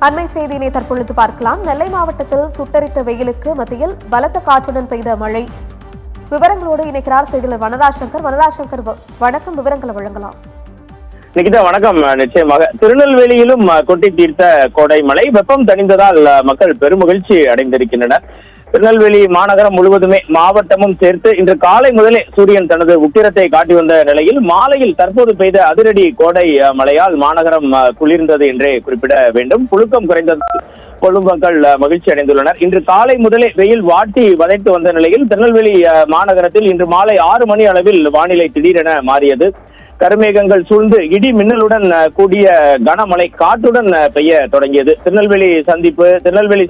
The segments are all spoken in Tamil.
அண்மை செய்தியினை தற்பொழுது பார்க்கலாம். நெல்லை மாவட்டத்தில் சுட்டரித்த வெயிலுக்கு மத்தியில் பலத்த காற்றுடன் பெய்த மழை. விவரங்களோடு இணைக்கிறார் செய்தியாளர் வனராசங்கர். வனராசங்கர், வணக்கம். விவரங்களை வழங்கலாம். நிகிதா, வணக்கம். நிச்சயமாக திருநெல்வேலியிலும் கொட்டி தீர்த்த கோடை மழை. வெப்பம் தணிந்ததால் மக்கள் பெருமகிழ்ச்சி அடைந்திருக்கின்றனர். திருநெல்வேலி மாநகரம் முழுவதுமே மாவட்டமும் சேர்த்து இன்று காலை முதலே சூரியன் தனது உக்கிரத்தை காட்டி வந்த நிலையில் மாலையில் தற்போது பெய்த அதிரடி கோடை மழையால் மாநகரம் குளிர்ந்தது என்றே குறிப்பிட வேண்டும். புழுக்கம் குறைந்ததால் பொதுமக்கள் மகிழ்ச்சி அடைந்துள்ளனர். இன்று காலை முதலே வெயில் வாட்டி வதைத்து வந்த நிலையில் திருநெல்வேலி மாநகரத்தில் இன்று மாலை 6 மணி அளவில் வானிலை திடீரென மாறியது. கருமேகங்கள் சூழ்ந்து இடி மின்னலுடன் கூடிய கனமழை காற்றுடன் பெய்ய தொடங்கியது. திருநெல்வேலி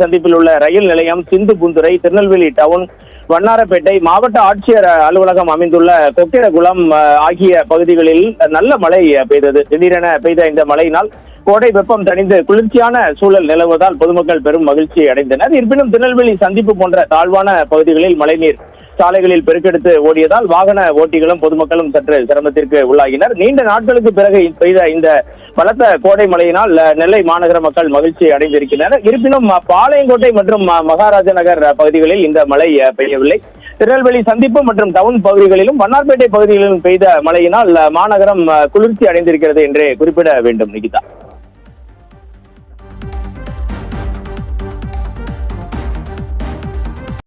சந்திப்பில் உள்ள ரயில் நிலையம், சிந்து பூந்துரை, திருநெல்வேலி டவுன், வண்ணாரப்பேட்டை, மாவட்ட ஆட்சியர் அலுவலகம் அமைந்துள்ள கொக்கிரகுளம் ஆகிய பகுதிகளில் நல்ல மழை பெய்தது. திடீரென பெய்த இந்த மழையினால் கோடை வெப்பம் தணிந்து குளிர்ச்சியான சூழல் நிலவுவதால் பொதுமக்கள் பெரும் மகிழ்ச்சி அடைந்தனர். இருப்பினும் திருநெல்வேலி சந்திப்பு போன்ற தாழ்வான பகுதிகளில் மழைநீர் சாலைகளில் பெருக்கெடுத்து ஓடியதால் வாகன ஓட்டிகளும் பொதுமக்களும் சற்று சிரமத்திற்கு உள்ளாகினர். நீண்ட நாட்களுக்கு பிறகு பெய்த இந்த பலத்த கோடை மழையினால் நெல்லை மாநகர மக்கள் மகிழ்ச்சி அடைந்திருக்கின்றனர். இருப்பினும் பாளையங்கோட்டை மற்றும் மகாராஜா நகர் பகுதிகளில் இந்த மழை பெய்யவில்லை. திருநெல்வேலி சந்திப்பு மற்றும் டவுன் பகுதிகளிலும் வண்ணார்பேட்டை பகுதிகளிலும் பெய்த மழையினால் மாநகரம் குளிர்ச்சி அடைந்திருக்கிறது என்றே குறிப்பிட வேண்டும். நிகிதா.